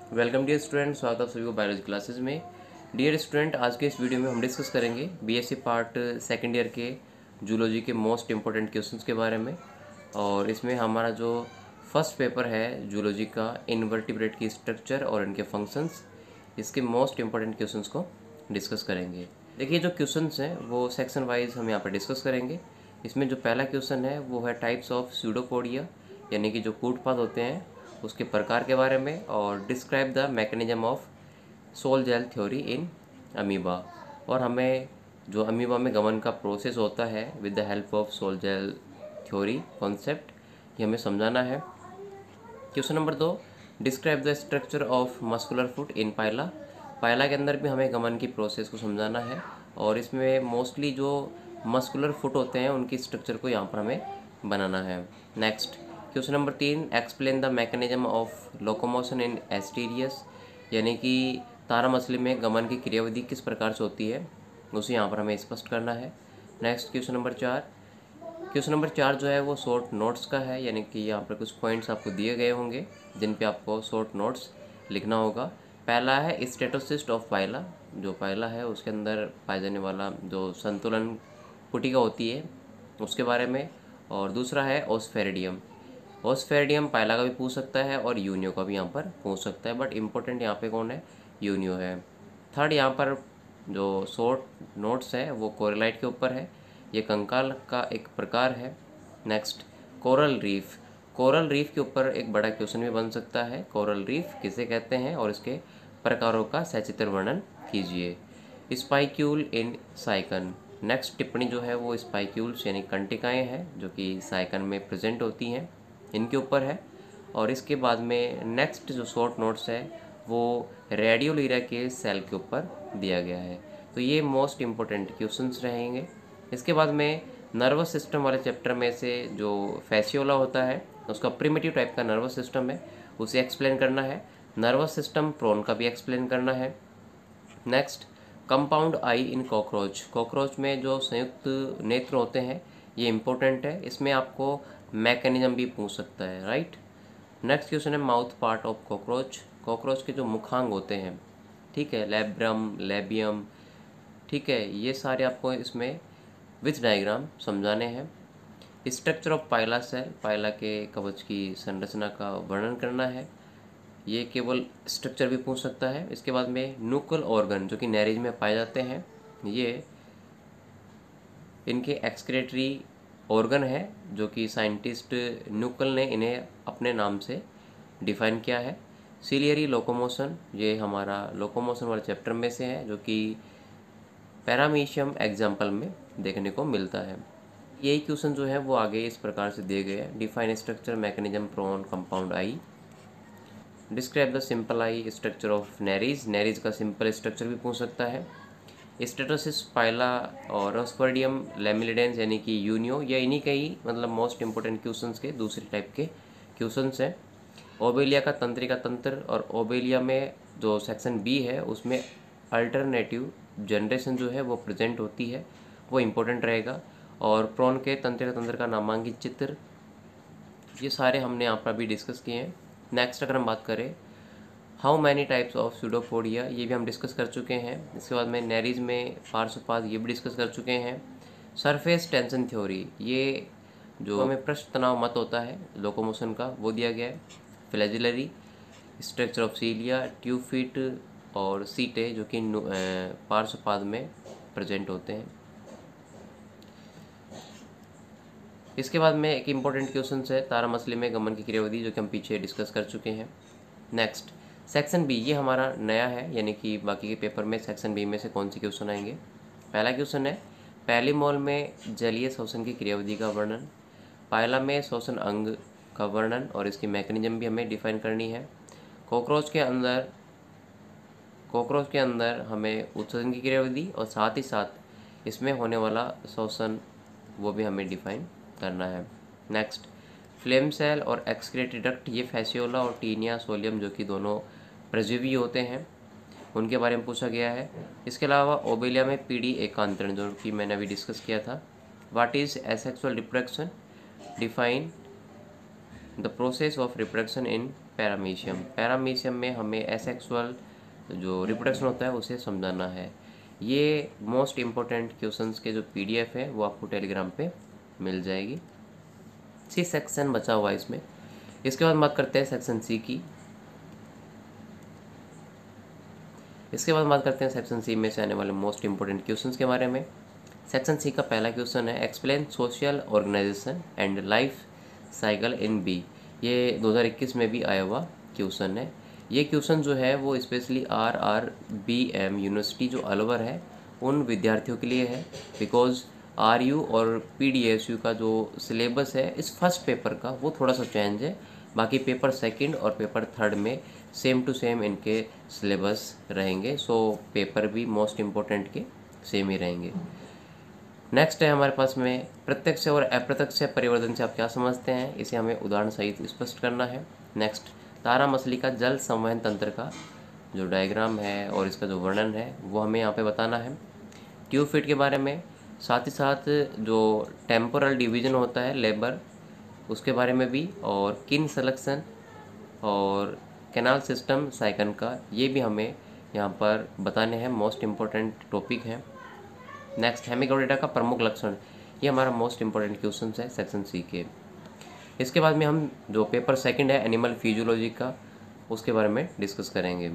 Welcome dear student, स्वागत है आप सभी को बायोलॉजी क्लासेस में। डियर स्टूडेंट, आज के इस वीडियो में हम डिस्कस करेंगे बीएससी पार्ट सेकेंड ईयर के जूलॉजी के मोस्ट इंपॉर्टेंट क्वेश्चंस के बारे में। और इसमें हमारा जो फर्स्ट पेपर है जूलॉजी का, इनवर्टिब्रेट की स्ट्रक्चर और इनके फंक्शंस, इसके मोस्ट इंपॉर्टेंट क्वेश्चंस को डिस्कस करेंगे। देखिए, जो क्वेश्चंस हैं वो सेक्शन वाइज हम यहाँ पर डिस्कस करेंगे। इसमें जो पहला क्वेश्चन है वो है टाइप्स ऑफ स्यूडोपोडिया, यानी कि जो कूटपाद होते हैं उसके प्रकार के बारे में, और describe the mechanism of sol gel theory in amoeba. और हमें जो अमीबा में गमन का प्रोसेस होता है with the help of sol gel theory concept, ये हमें समझाना है। Question number 2, describe the structure of muscular foot in Pila. Pila के अंदर भी हमें गमन की प्रोसेस को समझाना है, और इसमें मोस्टली जो मस्कुलर फुट होते हैं उनकी स्ट्रक्चर को यहाँ पर हमें बनाना है। Next question number 3, explain the mechanism of locomotion in Asterias, यानी कि तारा मछली में गमन की क्रियाविधि किस प्रकार से होती है उसे यहाँ पर हमें स्पष्ट करना है। नेक्स्ट क्वेश्चन नंबर 4 जो है वो शॉर्ट नोट्स का है, यानी कि यहाँ पर कुछ पॉइंट्स आपको दिए गए होंगे जिन पे आपको शॉर्ट नोट्स लिखना होगा। पहला है स्टेटोसिस्ट ऑफ पाइला, जो पाइला है उसके अंदर पाए जाने वाला जो संतुलन पुटिका होती है उसके बारे में। और दूसरा है ओस्फेरिडियम। ओस्फेरिडियम पाइला का भी पूछ सकता है और यूनियो का भी यहाँ पर पूछ सकता है, बट इम्पोर्टेंट यहाँ पे कौन है, यूनियो है। थर्ड यहाँ पर जो शॉर्ट नोट्स है वो कोरलाइट के ऊपर है, ये कंकाल का एक प्रकार है। Next coral reef, coral reef के ऊपर एक बड़ा क्वेश्चन भी बन सकता है, कोरल रीफ किसे कहते हैं और इसके प्रकारों का सचित्र वर्णन कीजिए। स्पाइक्यूल इन साइकन, नेक्स्ट टिप्पणी जो है वो स्पाइक्यूल्स यानी कंटिकाएँ हैं जो कि साइकन में प्रेजेंट होती हैं, इनके ऊपर है। और इसके बाद में नेक्स्ट जो शॉर्ट नोट्स है वो रेडियोलीरा के सेल के ऊपर दिया गया है। तो ये मोस्ट इम्पोर्टेंट क्वेश्चंस रहेंगे। इसके बाद में नर्वस सिस्टम वाले चैप्टर में से जो फैसियोला होता है उसका प्रिमिटिव टाइप का नर्वस सिस्टम है उसे एक्सप्लेन करना है। नर्वस सिस्टम प्रोन का भी एक्सप्लेन करना है। नेक्स्ट कंपाउंड आई इन कॉकरोच, कॉकरोच में जो संयुक्त नेत्र होते हैं ये इंपॉर्टेंट है, इसमें आपको मैकेनिज्म भी पूछ सकता है, राइट। नेक्स्ट क्वेश्चन है mouth part of cockroach, cockroach के जो मुखांग होते हैं, ठीक है, लैब्रम, लेबियम, ठीक है, ये सारे आपको इसमें विथ डायग्राम समझाने हैं। स्ट्रक्चर ऑफ पाइला सेल, पाइला के कवच की संरचना का वर्णन करना है, ये केवल स्ट्रक्चर भी पूछ सकता है। इसके बाद में न्यूकल ऑर्गन जो कि नैरेज में पाए जाते हैं, ये इनके एक्सक्रेटरी ऑर्गन है जो कि साइंटिस्ट न्यूकल ने इन्हें अपने नाम से डिफाइन किया है। सिलियरी लोकोमोशन, ये हमारा लोकोमोशन वाले चैप्टर में से है जो कि पैरामीशियम एग्जाम्पल में देखने को मिलता है। यही क्वेश्चन जो है वो आगे इस प्रकार से दिए गए हैं, define structure mechanism prawn compound eye, describe the simple eye structure of Nereis, Nereis का सिंपल स्ट्रक्चर भी पूछ सकता है। स्टेटोसिस पाइला और ऑस्पर्डियम लेमिलिडेंस यानी कि यूनियो, या इन्हीं के ही मतलब मोस्ट इंपोर्टेंट क्वेश्चंस के दूसरे टाइप के क्वेश्चंस हैं। ओबेलिया का तंत्रिका तंत्र, और ओबेलिया में जो सेक्शन बी है उसमें अल्टरनेटिव जनरेशन जो है वो प्रेजेंट होती है, वो इम्पोर्टेंट रहेगा। और प्रोन के तंत्रिका तंत्र का नामांकित चित्र, ये सारे हमने यहाँ पर अभी डिस्कस किए हैं। नेक्स्ट अगर हम बात करें how many types of pseudopodia, ये भी हम डिस्कस कर चुके हैं। इसके बाद में नेरीज में पार्श्वपाद, ये भी डिस्कस कर चुके हैं। सरफेस टेंशन थ्योरी, ये जो हमें पृष्ठ तनाव मत होता है लोकोमोशन का वो दिया गया है। फ्लैजिलरी स्ट्रक्चर ऑफ सीलिया, ट्यूफिट और सीटे जो कि पार्श्वपाद में प्रेजेंट होते हैं। इसके बाद में एक इम्पॉर्टेंट क्वेश्चन है तारा मछली में गमन की क्रियाविधि, जो कि हम पीछे डिस्कस कर चुके हैं। नेक्स्ट सेक्शन बी, ये हमारा नया है, यानी कि बाकी के पेपर में सेक्शन बी में से कौन से क्वेश्चन आएंगे। पहला क्वेश्चन है पहली मोल में जलीय शोषण की क्रियाविधि का वर्णन, पायला में शोषण अंग का वर्णन और इसकी मैकेनिज्म भी हमें डिफाइन करनी है। कॉकरोच के अंदर हमें उत्सर्जन की क्रियाविधि और साथ ही साथ इसमें होने वाला शोषण वो भी हमें डिफाइन करना है। नेक्स्ट फ्लेम सेल और एक्सक्रेटरी डक्ट, ये फैसियोला और टीनिया सोलियम जो कि दोनों प्रजीवी होते हैं उनके बारे में पूछा गया है। इसके अलावा ओबेलिया में पीडी एकांतरण जो कि मैंने अभी डिस्कस किया था। What is asexual reproduction, define the process of reproduction in paramecium. Paramecium में हमें एसेक्सुअल जो रिप्रोडक्शन होता है उसे समझाना है। ये मोस्ट इम्पोर्टेंट क्वेश्चंस के जो PDF है वो आपको टेलीग्राम पे मिल जाएगी। सी सेक्शन बचा हुआ है इसमें। इसके बाद बात करते हैं सेक्शन सी की। इसके बाद बात करते हैं सेक्शन सी में से आने वाले मोस्ट इम्पोर्टेंट क्वेश्चंस के बारे में। सेक्शन सी का पहला क्वेश्चन है explain social organization and life cycle in bee. ये 2021 में भी आया हुआ क्वेश्चन है। ये क्वेश्चन जो है वो स्पेशली RRBM यूनिवर्सिटी जो अलवर है उन विद्यार्थियों के लिए है, बिकॉज RU और PDSU का जो सिलेबस है इस फर्स्ट पेपर का वो थोड़ा सा चेंज है। बाकी पेपर सेकंड और पेपर थर्ड में सेम टू सेम इनके सिलेबस रहेंगे। सो पेपर भी मोस्ट इम्पोर्टेंट के सेम ही रहेंगे। नेक्स्ट है हमारे पास में प्रत्यक्ष और अप्रत्यक्ष परिवर्तन से आप क्या समझते हैं, इसे हमें उदाहरण सहित स्पष्ट करना है। नेक्स्ट, तारा मछली का जल संवहन तंत्र का जो डायग्राम है और इसका जो वर्णन है वो हमें यहाँ पे बताना है। ट्यूब फिट के बारे में, साथ ही साथ जो टेम्पोरल डिवीजन होता है लेबर उसके बारे में भी, और किन सिलेक्शन और कैनाल सिस्टम साइकिल का ये भी हमें यहाँ पर बताने हैं। मोस्ट इम्पोर्टेंट टॉपिक है। नेक्स्ट, हेमिकोडेटा का प्रमुख लक्षण, ये हमारा मोस्ट इम्पोर्टेंट क्वेश्चन है सेक्शन सी के। इसके बाद में हम जो पेपर सेकंड है एनिमल फिजियोलॉजी का उसके बारे में डिस्कस करेंगे।